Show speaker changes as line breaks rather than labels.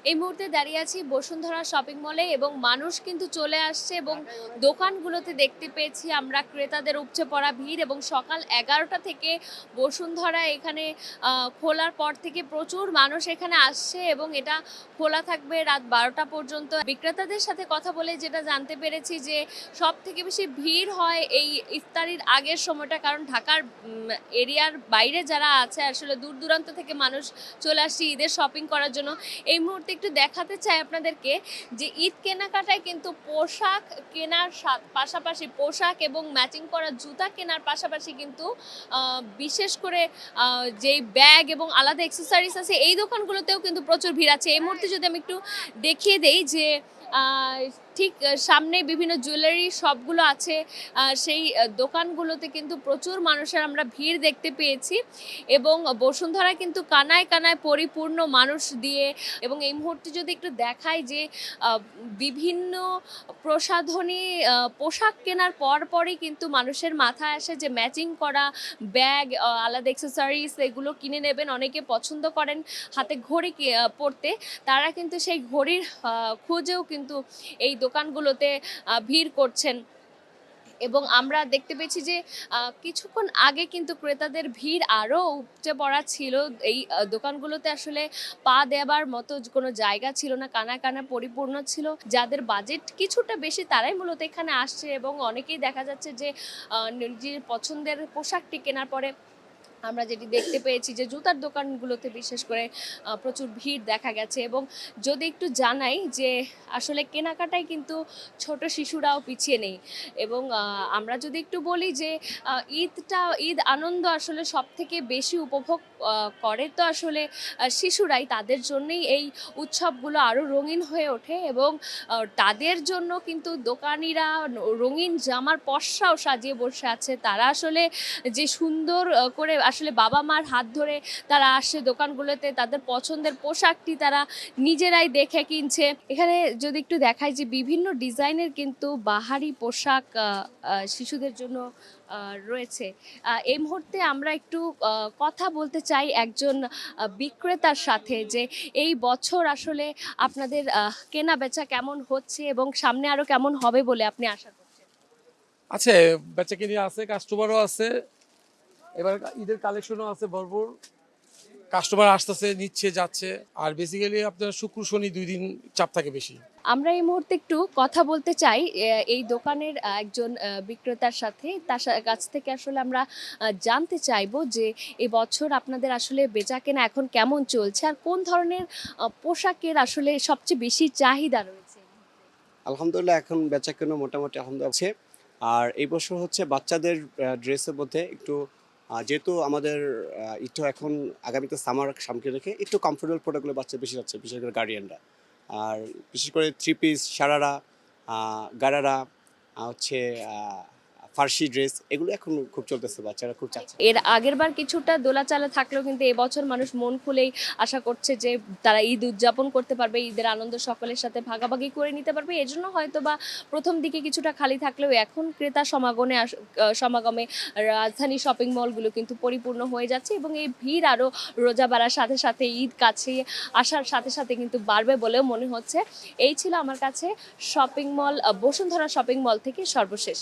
এই মুহূর্তে দাঁড়িয়ে আছি বসুন্ধরা শপিং মলে এবং মানুষ কিন্তু চলে আসছে এবং দোকানগুলোতে দেখতে পেয়েছি আমরা ক্রেতাদের উপচে পড়া ভিড় এবং সকাল 11টা থেকে বসুন্ধরা এখানে খোলার পর থেকে প্রচুর মানুষ এখানে আসছে এবং এটা খোলা থাকবে রাত 12টা পর্যন্ত। বিক্রেতাদের সাথে কথা বলে যেটা জানতে পেরেছি যে সব থেকে বেশি ভিড় হয় এই ইফতারির আগের সময়টা, কারণ ঢাকার এরিয়ার বাইরে যারা আছে আসলে দূর দূরান্ত থেকে মানুষ চলে আসছে ঈদের শপিং করার জন্য। এই মুহূর্তে একটু দেখাতে চাই আপনাদেরকে যে ঈদ কেনাকাটায় কিন্তু পোশাক কেনার পাশাপাশি পোশাক এবং ম্যাচিং করা জুতা কেনার পাশাপাশি কিন্তু বিশেষ করে যেই ব্যাগ এবং আলাদা অ্যাক্সেসরিজ আছে এই দোকানগুলোতেও কিন্তু প্রচুর ভিড় আছে। এই মুহূর্তে যদি আমি একটু দেখিয়ে দেই যে ঠিক সামনে বিভিন্ন জুয়েলারি শপগুলো আছে, সেই দোকানগুলোতে কিন্তু প্রচুর মানুষের আমরা ভিড় দেখতে পেয়েছি এবং বসুন্ধরা কিন্তু কানায় কানায় পরিপূর্ণ মানুষ দিয়ে। এবং এই মুহূর্তে যদি একটু দেখাই যে বিভিন্ন প্রসাধনী পোশাক কেনার পরই কিন্তু মানুষের মাথায় আসে যে ম্যাচিং করা ব্যাগ, আলাদা অ্যাক্সেসরিজ এগুলো কিনে নেবেন। অনেকে পছন্দ করেন হাতে ঘড়ি পরতে, তারা কিন্তু সেই ঘড়ির খোঁজেও কিন্তু এই দোকানগুলোতে ভিড় করছেন। এবং আমরা দেখতে পেয়েছি যে কিছুক্ষণ আগে কিন্তু ক্রেতাদের ভিড় আরও উপচে পড়া ছিল। এই দোকানগুলোতে আসলে পা দেবার মতো কোনো জায়গা ছিল না, কানায় কানায় পরিপূর্ণ ছিল। যাদের বাজেট কিছুটা বেশি তারাই মূলত এখানে আসছে এবং অনেকেই দেখা যাচ্ছে যে নিজের পছন্দের পোশাকটি কেনার পরে আমরা যেটি দেখতে পেয়েছি যে জুতার দোকানগুলোতে বিশেষ করে প্রচুর ভিড় দেখা গেছে। এবং যদি একটু জানাই যে আসলে কেনাকাটায় কিন্তু ছোট শিশুরাও পিছিয়ে নেই এবং আমরা যদি একটু বলি যে ঈদ আনন্দ আসলে সব থেকে বেশি উপভোগ করে তো আসলে শিশুরাই, তাদের জন্যই এই উৎসবগুলো আরও রঙিন হয়ে ওঠে এবং তাদের জন্য কিন্তু দোকানিরা রঙিন জামার পসরাও সাজিয়ে বসে আছে। তারা আসলে যে সুন্দর করে আসলে বাবা মার হাত ধরে তারা আসছে দোকানগুলোতে, তাদের পছন্দের পোশাকটি তারা নিজেরাই দেখে কিনছে। এখানে যদি একটু দেখাই যে বিভিন্ন ডিজাইনের কিন্তু বাহারি পোশাক শিশুদের জন্য রয়েছে। এই মুহূর্তে আমরা একটু কথা বলতে চাই একজন বিক্রেতার সাথে যে এই বছর আসলে আপনাদের কেনা বেচা কেমন হচ্ছে এবং সামনে আরো কেমন হবে বলে আপনি আশা করছেন?
আছে, বেচাকেনি আছে, কাস্টমারও আছে। এবার ঈদের কালেকশনও আছে ভরপুর। কাস্টমার আসতেছে, নিচ্ছে, যাচ্ছে। আর বেসিক্যালি আপনার শুক্র শনি 2 দিন চাপ থাকে বেশি।
আমরা এই মুহূর্তে একটু কথা বলতে চাই এই দোকানের একজন বিক্রেতার সাথে। তার কাছ থেকে আসলে আমরা জানতে চাইবো যে এবছর আপনাদের আসলে বেচাকেনা এখন কেমন চলছে আর কোন ধরনের পোশাকের আসলে সবচেয়ে বেশি চাহিদা রয়েছে?
আলহামদুলিল্লাহ এখন বেচাকেনা মোটামুটি আলহামদুলিল্লাহ আছে। আর এই বছর হচ্ছে বাচ্চাদের ড্রেসের মধ্যে একটু যেহেতু আমাদের একটু এখন আগামীতে সামার সামনে রেখে একটু কমফোর্টেবল প্রোডাক্টগুলো বাচ্চা বেশি যাচ্ছে, বিশেষ করে গার্ডিয়ানরা। আর বিশেষ করে 3 পিস, সারারা, গারারা, হচ্ছে ফার্সি ড্রেস, এগুলো এখন খুব চলতেছে, বাচ্চারা খুব চাচ্ছে।
এর আগেরবার কিছুটা দোলাচালে থাকলেও কিন্তু এবছর মানুষ মন খুলেই আশা করছে যে তারা ঈদ উদযাপন করতে পারবে, ঈদের আনন্দ সকলের সাথে ভাগাভাগি করে নিতে পারবে। এজন্য হয়তো বা প্রথম দিকে কিছুটা খালি থাকলেও এখন ক্রেতা সমাগমে রাজধানী শপিং মলগুলো কিন্তু পরিপূর্ণ হয়ে যাচ্ছে এবং এই ভিড় আরও রোজা বাড়ার সাথে সাথে ঈদ কাছে আসার সাথে সাথে কিন্তু বাড়বে বলেও মনে হচ্ছে। এই ছিল আমার কাছে shopping mall Bashundhara shopping mall থেকে সর্বশেষ।